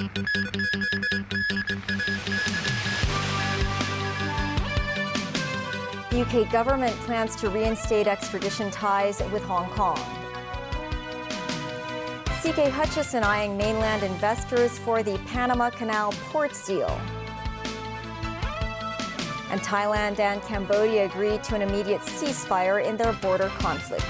The UK government plans to reinstate extradition ties with Hong Kong. CK Hutchison eyeing mainland investors for the Panama Canal ports deal. And Thailand and Cambodia agreed to an immediate ceasefire in their border conflict.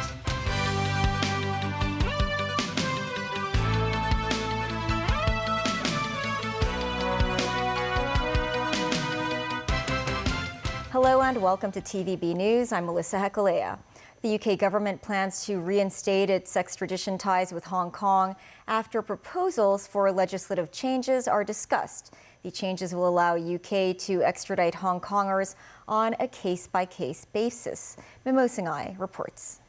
Hello and welcome to TVB News. I'm Melissa Hekalea. The UK government plans to reinstate its extradition ties with Hong Kong after proposals for legislative changes are discussed. The changes will allow UK to extradite Hong Kongers on a case-by-case basis. Mimo Singhai reports.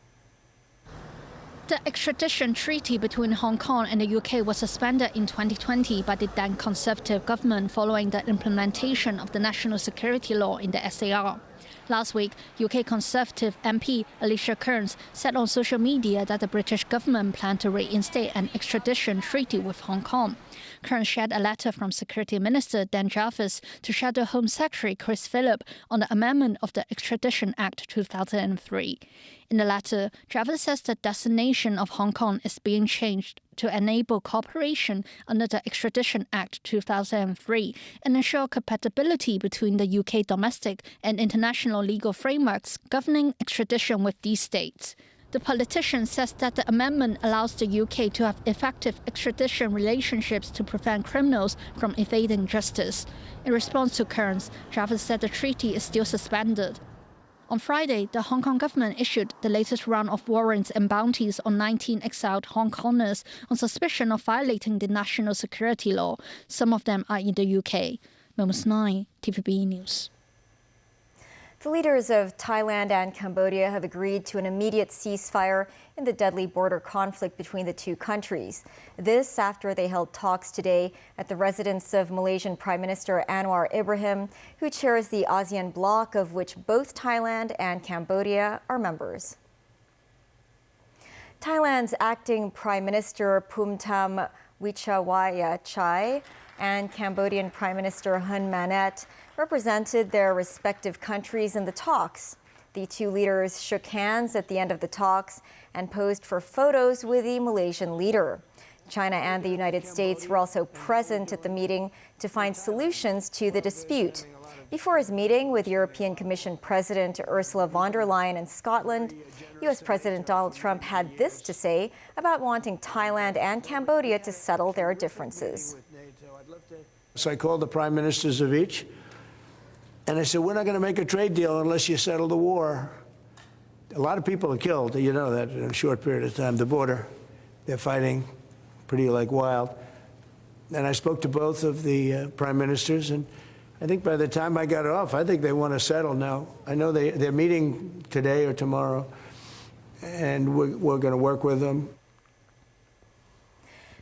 The extradition treaty between Hong Kong and the UK was suspended in 2020 by the then Conservative government following the implementation of the national security law in the SAR. Last week, UK Conservative MP Alicia Kearns said on social media that the British government planned to reinstate an extradition treaty with Hong Kong. Kearns shared a letter from Security Minister Dan Jarvis to Shadow Home Secretary Chris Philip on the amendment of the Extradition Act 2003. In the letter, Jarvis says the designation of Hong Kong is being changed to enable cooperation under the Extradition Act 2003 and ensure compatibility between the UK domestic and international legal frameworks governing extradition with these states. The politician says that the amendment allows the UK to have effective extradition relationships to prevent criminals from evading justice. In response to Kearns, Jarvis said the treaty is still suspended. On Friday, the Hong Kong government issued the latest round of warrants and bounties on 19 exiled Hong Kongers on suspicion of violating the national security law. Some of them are in the UK. Mimo Singhai, TVB News. The leaders of Thailand and Cambodia have agreed to an immediate ceasefire in the deadly border conflict between the two countries. This after they held talks today at the residence of Malaysian Prime Minister Anwar Ibrahim, who chairs the ASEAN bloc of which both Thailand and Cambodia are members. Thailand's acting Prime Minister Phumtham Wechayachai and Cambodian Prime Minister Hun Manet represented their respective countries in the talks. The two leaders shook hands at the end of the talks and posed for photos with the Malaysian leader. China and the United States were also present at the meeting to find solutions to the dispute. Before his meeting with European Commission President Ursula von der Leyen in Scotland, U.S. President Donald Trump had this to say about wanting Thailand and Cambodia to settle their differences. So I called the prime ministers of each, and I said, we're not going to make a trade deal unless you settle the war. A lot of people are killed, you know that, in a short period of time. The border, they're fighting pretty like wild. And I spoke to both of the prime ministers, and I think by the time I got off, I think they want to settle now. I know they're meeting today or tomorrow, and we're going to work with them.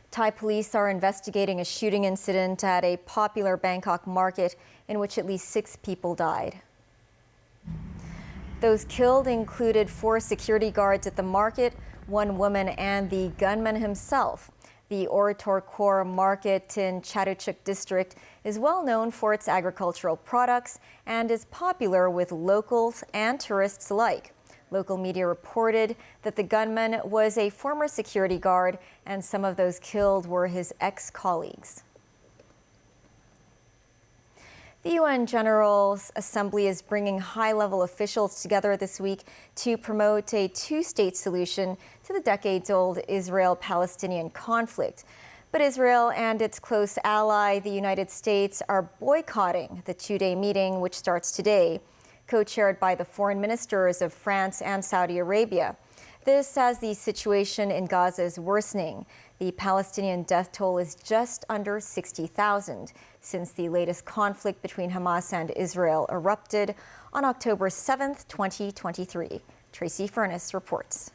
Thai police are investigating a shooting incident at a popular Bangkok market in which at least 6 people died. Those killed included 4 security guards at the market, 1 woman, and the gunman himself. The Oratorkor market in Chatuchak district is well known for its agricultural products and is popular with locals and tourists alike. Local media reported that the gunman was a former security guard and some of those killed were his ex-colleagues. The UN General Assembly is bringing high-level officials together this week to promote a 2-state solution to the decades-old Israel-Palestinian conflict. But Israel and its close ally, the United States, are boycotting the 2-day meeting, which starts today, co-chaired by the foreign ministers of France and Saudi Arabia. This as the situation in Gaza is worsening. The Palestinian death toll is just under 60,000 since the latest conflict between Hamas and Israel erupted on October 7th, 2023. Tracy Furness reports.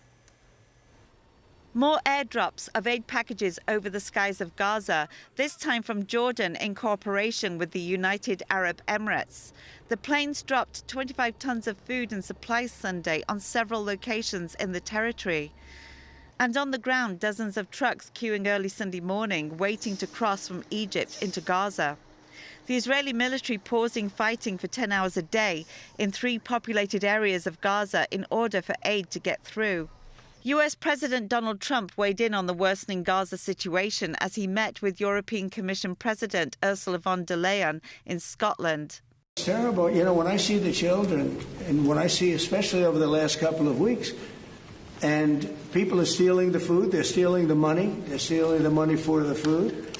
More airdrops of aid packages over the skies of Gaza, this time from Jordan in cooperation with the United Arab Emirates. The planes dropped 25 tons of food and supplies Sunday on several locations in the territory. And on the ground, dozens of trucks queuing early Sunday morning, waiting to cross from Egypt into Gaza. The Israeli military pausing fighting for 10 hours a day in 3 populated areas of Gaza in order for aid to get through. US President Donald Trump weighed in on the worsening Gaza situation as he met with European Commission President Ursula von der Leyen in Scotland. It's terrible. You know, when I see the children, and when I see, especially over the last couple of weeks, and people are stealing the food, they're stealing the money for the food,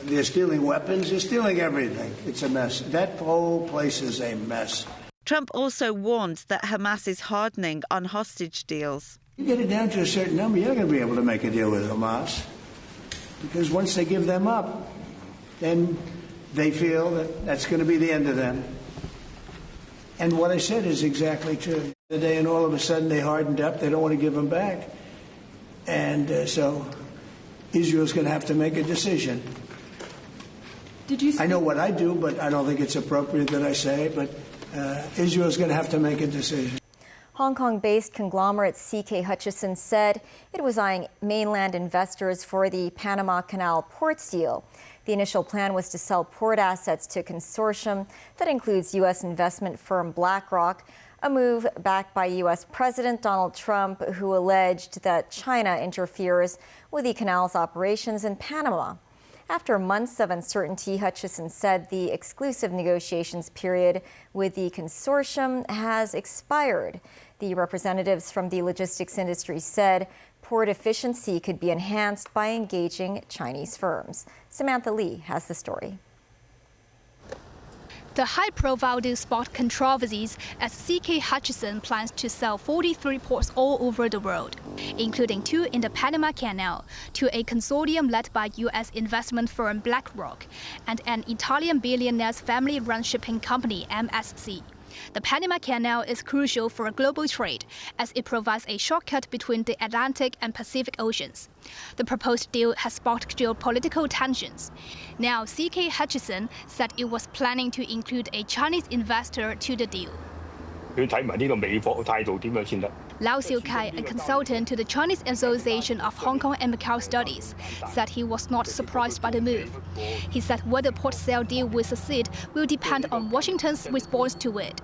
they're stealing weapons, they're stealing everything. It's a mess. That whole place is a mess. Trump also warned that Hamas is hardening on hostage deals. You get it down to a certain number, you're not going to be able to make a deal with Hamas. Because once they give them up, then they feel that that's going to be the end of them. And what I said is exactly true. The day and all of a sudden they hardened up, they don't want to give them back. And so Israel's going to have to make a decision. I know what I do, but I don't think it's appropriate that I say it, but Israel's going to have to make a decision. Hong Kong-based conglomerate CK Hutchison said it was eyeing mainland investors for the Panama Canal ports deal. The initial plan was to sell port assets to a consortium that includes U.S. investment firm BlackRock, a move backed by U.S. President Donald Trump, who alleged that China interferes with the canal's operations in Panama. After months of uncertainty, Hutchison said the exclusive negotiations period with the consortium has expired. The representatives from the logistics industry said port efficiency could be enhanced by engaging Chinese firms. Samantha Lee has the story. The high-profile deal sparked controversies as CK Hutchison plans to sell 43 ports all over the world, including 2 in the Panama Canal, to a consortium led by U.S. investment firm BlackRock and an Italian billionaire's family-run shipping company, MSC. The Panama Canal is crucial for global trade as it provides a shortcut between the Atlantic and Pacific Oceans. The proposed deal has sparked geopolitical tensions. Now, CK Hutchison said it was planning to include a Chinese investor to the deal. Lau Siu-kai, a consultant to the Chinese Association of Hong Kong and Macau Studies, said he was not surprised by the move. He said whether the port sale deal will succeed will depend on Washington's response to it.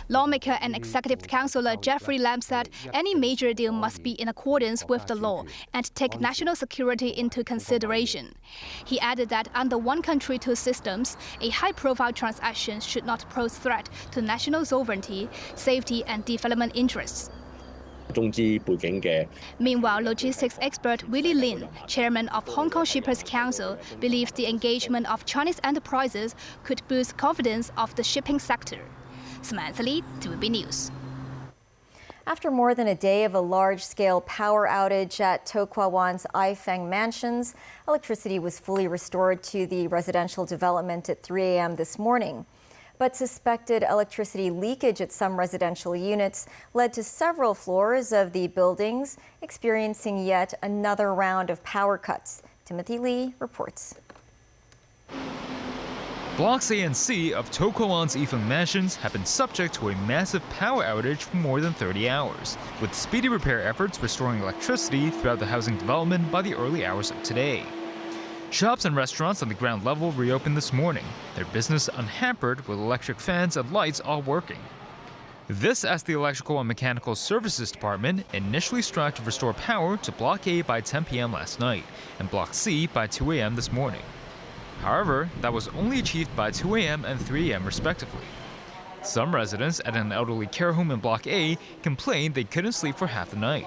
Lawmaker and Executive Councillor Jeffrey Lam said any major deal must be in accordance with the law and take national security into consideration. He added that under one country, 2 systems, a high-profile transaction should not pose threat to national sovereignty, safety and development interests. Meanwhile, logistics expert Willie Lin, chairman of Hong Kong Shippers Council, believes the engagement of Chinese enterprises could boost confidence of the shipping sector. Samantha Lee, TVB News. After more than a day of a large-scale power outage at To Kwa Wan's Iang Mansions, electricity was fully restored to the residential development at 3 a.m. this morning. But suspected electricity leakage at some residential units led to several floors of the buildings experiencing yet another round of power cuts. Timothy Lee reports. Blocks A and C of To Kwa Wan's Iang Mansions have been subject to a massive power outage for more than 30 hours, with speedy repair efforts restoring electricity throughout the housing development by the early hours of today. Shops and restaurants on the ground level reopened this morning, their business unhampered with electric fans and lights all working. This as the Electrical and Mechanical Services Department initially strived to restore power to Block A by 10 p.m. last night and Block C by 2 a.m. this morning. However, that was only achieved by 2 a.m. and 3 a.m. respectively. Some residents at an elderly care home in Block A complained they couldn't sleep for half the night.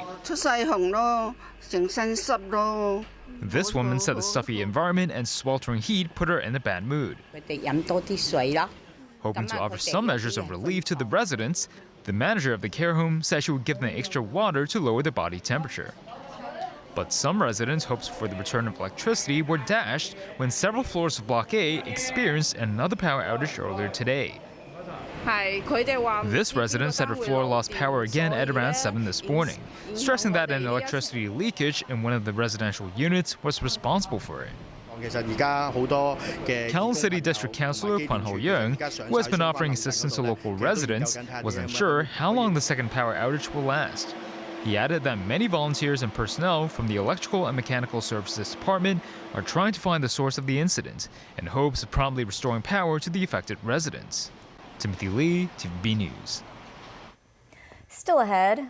This woman said the stuffy environment and sweltering heat put her in a bad mood. Hoping to offer some measures of relief to the residents, the manager of the care home said she would give them extra water to lower their body temperature. But some residents' hopes for the return of electricity were dashed when several floors of Block A experienced another power outage earlier today. This resident said her floor lost power again at around 7 this morning, stressing that an electricity leakage in one of the residential units was responsible for it. Cal City District Councillor Kwan Ho-young, who has been offering assistance to local residents, wasn't sure how long the second power outage will last. He added that many volunteers and personnel from the Electrical and Mechanical Services Department are trying to find the source of the incident in hopes of promptly restoring power to the affected residents. Timothy Lee, TVB News. Still ahead,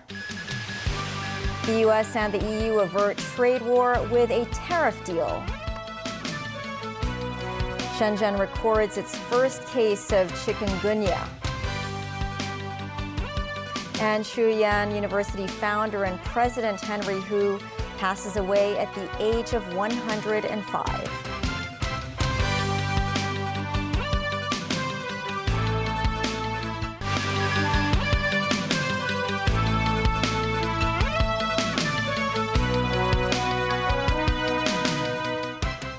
the U.S. and the EU avert trade war with a tariff deal. Shenzhen records its first case of chikungunya. And Shenzhen University founder and president Henry Hu passes away at the age of 105.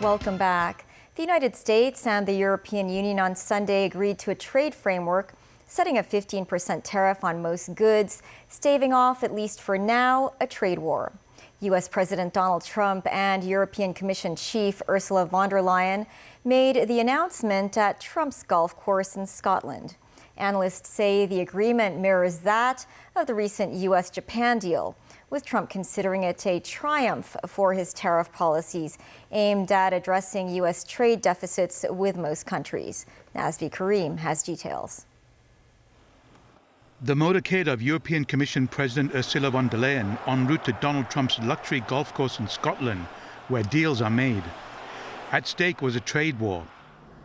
Welcome back. The United States and the European Union on Sunday agreed to a trade framework setting a 15% tariff on most goods, staving off, at least for now, a trade war. U.S. President Donald Trump and European Commission Chief Ursula von der Leyen made the announcement at Trump's golf course in Scotland. Analysts say the agreement mirrors that of the recent U.S.-Japan deal, with Trump considering it a triumph for his tariff policies aimed at addressing U.S. trade deficits with most countries. Nazvi Karim has details. The motorcade of European Commission President Ursula von der Leyen en route to Donald Trump's luxury golf course in Scotland, where deals are made. At stake was a trade war.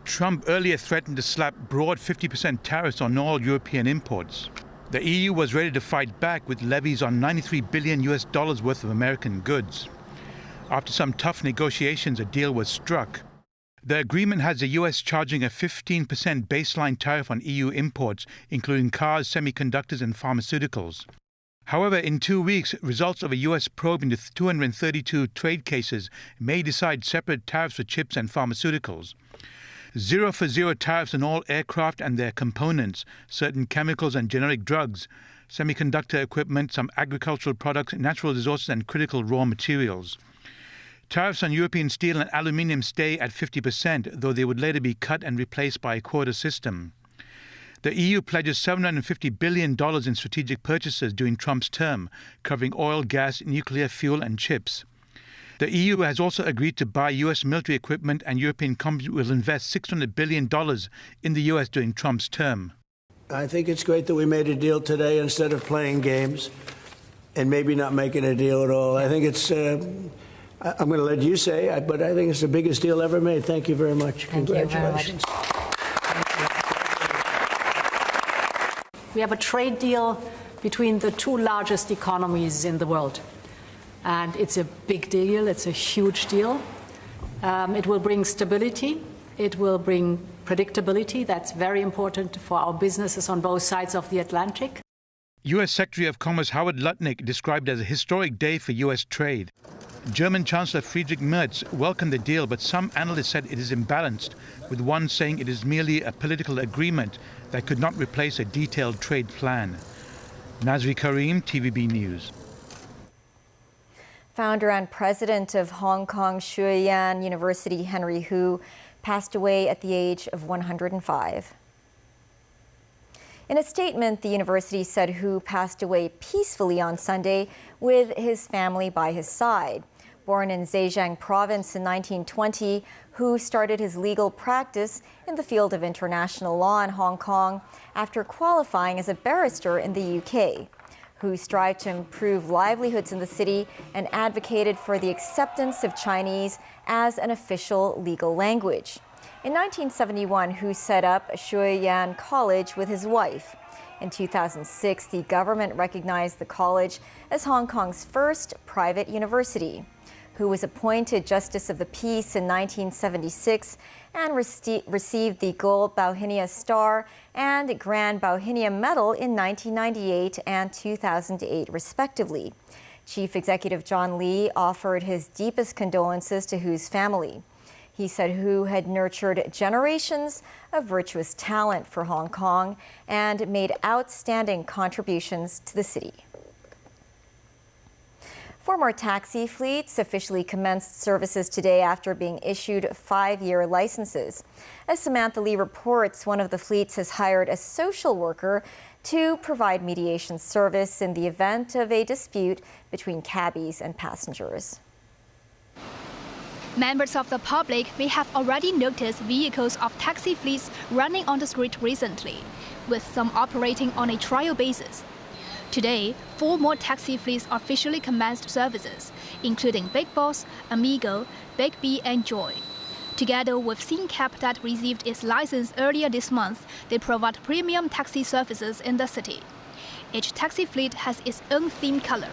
Trump earlier threatened to slap broad 50% tariffs on all European imports. The EU was ready to fight back with levies on $93 billion worth of American goods. After some tough negotiations, a deal was struck. The agreement has the US charging a 15% baseline tariff on EU imports, including cars, semiconductors, and pharmaceuticals. However, in 2 weeks, results of a US probe into 232 trade cases may decide separate tariffs for chips and pharmaceuticals. 0-for-0 tariffs on all aircraft and their components, certain chemicals and generic drugs, semiconductor equipment, some agricultural products, natural resources, and critical raw materials. Tariffs on European steel and aluminium stay at 50%, though they would later be cut and replaced by a quota system. The EU pledges $750 billion in strategic purchases during Trump's term, covering oil, gas, nuclear fuel, and chips. The EU has also agreed to buy US military equipment, and European companies will invest $600 billion in the US during Trump's term. I think it's great that we made a deal today instead of playing games and maybe not making a deal at all. I think it's, I'm going to let you say, but I think it's the biggest deal ever made. Thank you very much. Congratulations. We have a trade deal between the two largest economies in the world. And it's a big deal. It's a huge deal. It will bring stability. It will bring predictability. That's very important for our businesses on both sides of the Atlantic. U.S. Secretary of Commerce Howard Lutnick described it as a historic day for U.S. trade. German Chancellor Friedrich Merz welcomed the deal, but some analysts said it is imbalanced, with one saying it is merely a political agreement that could not replace a detailed trade plan. Nazri Karim, TVB News. Founder and president of Hong Kong Shenzhen University Henry Hu passed away at the age of 105. In a statement, the university said Hu passed away peacefully on Sunday with his family by his side. Born in Zhejiang province in 1920, Hu started his legal practice in the field of international law in Hong Kong after qualifying as a barrister in the UK. Hu strived to improve livelihoods in the city and advocated for the acceptance of Chinese as an official legal language. In 1971, Hu set up Shenzhen College with his wife. In 2006, the government recognized the college as Hong Kong's first private university. Hu was appointed Justice of the Peace in 1976 and received the Gold Bauhinia Star and Grand Bauhinia Medal in 1998 and 2008, respectively. Chief Executive John Lee offered his deepest condolences to Hu's family. He said Hu had nurtured generations of virtuous talent for Hong Kong and made outstanding contributions to the city. 4 more taxi fleets officially commenced services today after being issued 5-year licenses. As Samantha Lee reports, one of the fleets has hired a social worker to provide mediation service in the event of a dispute between cabbies and passengers. Members of the public may have already noticed vehicles of taxi fleets running on the street recently, with some operating on a trial basis. Today, 4 more taxi fleets officially commenced services, including Big Boss, Amigo, Big B and Joy. Together with SingCab that received its license earlier this month, they provide premium taxi services in the city. Each taxi fleet has its own theme color.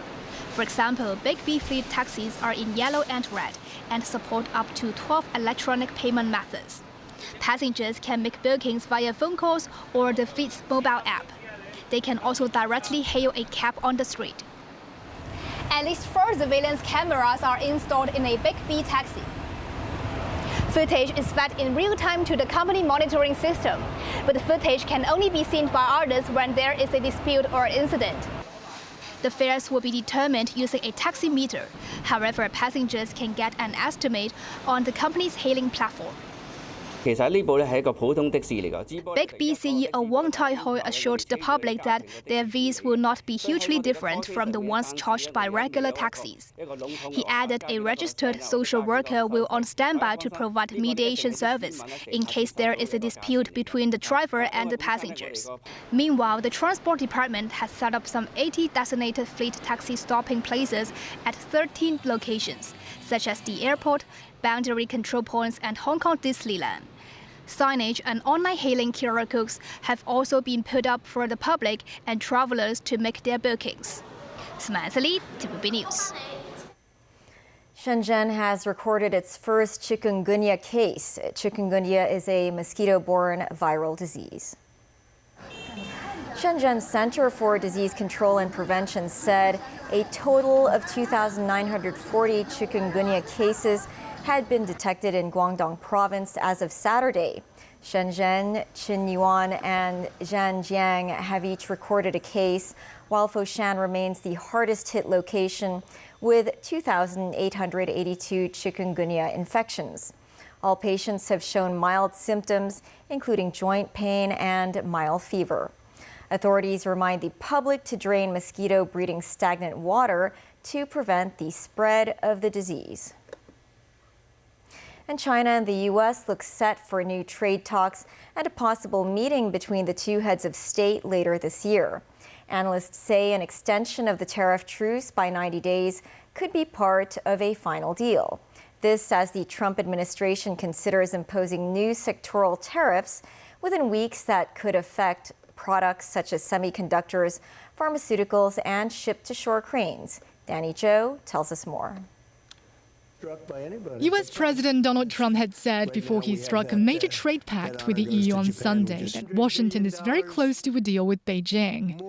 For example, Big B fleet taxis are in yellow and red and support up to 12 electronic payment methods. Passengers can make bookings via phone calls or the fleet's mobile app. They can also directly hail a cab on the street. At least 4 surveillance cameras are installed in a Big B taxi. Footage is fed in real time to the company monitoring system, but the footage can only be seen by others when there is a dispute or incident. The fares will be determined using a taxi meter. However, passengers can get an estimate on the company's hailing platform. Big B CEO Wang Tai-hoi assured the public that their fees will not be hugely different from the ones charged by regular taxis. He added a registered social worker will on standby to provide mediation service in case there is a dispute between the driver and the passengers. Meanwhile, the Transport Department has set up some 80 designated fleet taxi stopping places at 13 locations, such as the airport, boundary control points and Hong Kong Disneyland. Signage and online hailing QR codes have also been put up for the public and travelers to make their bookings. Samantha Lee, TVB News. Shenzhen has recorded its first chikungunya case. Chikungunya is a mosquito-borne viral disease. Shenzhen Center for Disease Control and Prevention said a total of 2,940 chikungunya cases had been detected in Guangdong province as of Saturday. Shenzhen, Qinyuan, and Zhanjiang have each recorded a case, while Foshan remains the hardest hit location with 2,882 chikungunya infections. All patients have shown mild symptoms, including joint pain and mild fever. Authorities remind the public to drain mosquito-breeding stagnant water to prevent the spread of the disease. And China and the U.S. look set for new trade talks and a possible meeting between the two heads of state later this year. Analysts say an extension of the tariff truce by 90 days could be part of a final deal. This as the Trump administration considers imposing new sectoral tariffs within weeks that could affect products such as semiconductors, pharmaceuticals, and ship-to-shore cranes. Danny Zhou tells us more. U.S. President Donald Trump had said before he struck a major trade pact with the EU on Sunday that Washington is very close to a deal with Beijing.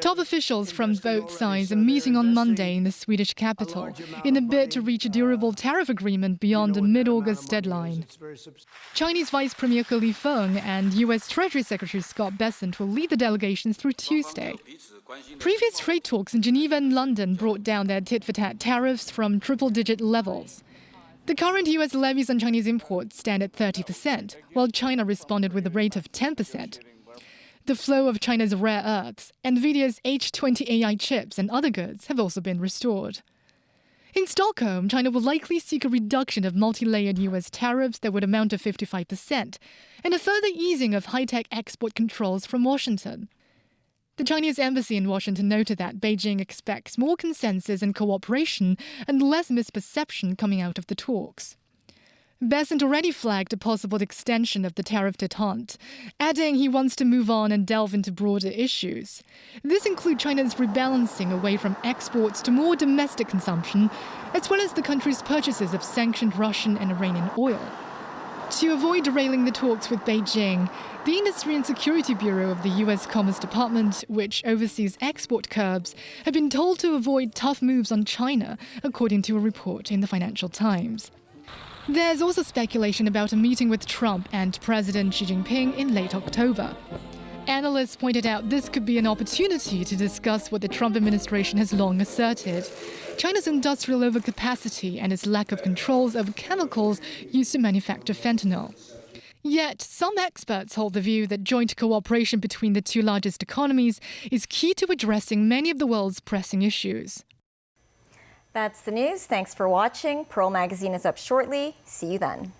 Top officials from both sides are meeting on Monday in the Swedish capital in a bid to reach a durable tariff agreement beyond the mid-August deadline. Chinese Vice Premier Li Feng and U.S. Treasury Secretary Scott Bessent will lead the delegations through Tuesday. Previous trade talks in Geneva and London brought down their tit-for-tat tariffs from triple-digit levels. The current U.S. levies on Chinese imports stand at 30%, while China responded with a rate of 10%. The flow of China's rare earths, NVIDIA's H20 AI chips and other goods have also been restored. In Stockholm, China will likely seek a reduction of multi-layered U.S. tariffs that would amount to 55%, and a further easing of high-tech export controls from Washington. The Chinese embassy in Washington noted that Beijing expects more consensus and cooperation and less misperception coming out of the talks. Bessent already flagged a possible extension of the tariff détente, adding he wants to move on and delve into broader issues. This includes China's rebalancing away from exports to more domestic consumption, as well as the country's purchases of sanctioned Russian and Iranian oil. To avoid derailing the talks with Beijing, the Industry and Security Bureau of the U.S. Commerce Department, which oversees export curbs, have been told to avoid tough moves on China, according to a report in the Financial Times. There's also speculation about a meeting with Trump and President Xi Jinping in late October. Analysts pointed out this could be an opportunity to discuss what the Trump administration has long asserted: China's industrial overcapacity and its lack of controls over chemicals used to manufacture fentanyl. Yet, some experts hold the view that joint cooperation between the two largest economies is key to addressing many of the world's pressing issues. That's the news. Thanks for watching. Pearl Magazine is up shortly. See you then.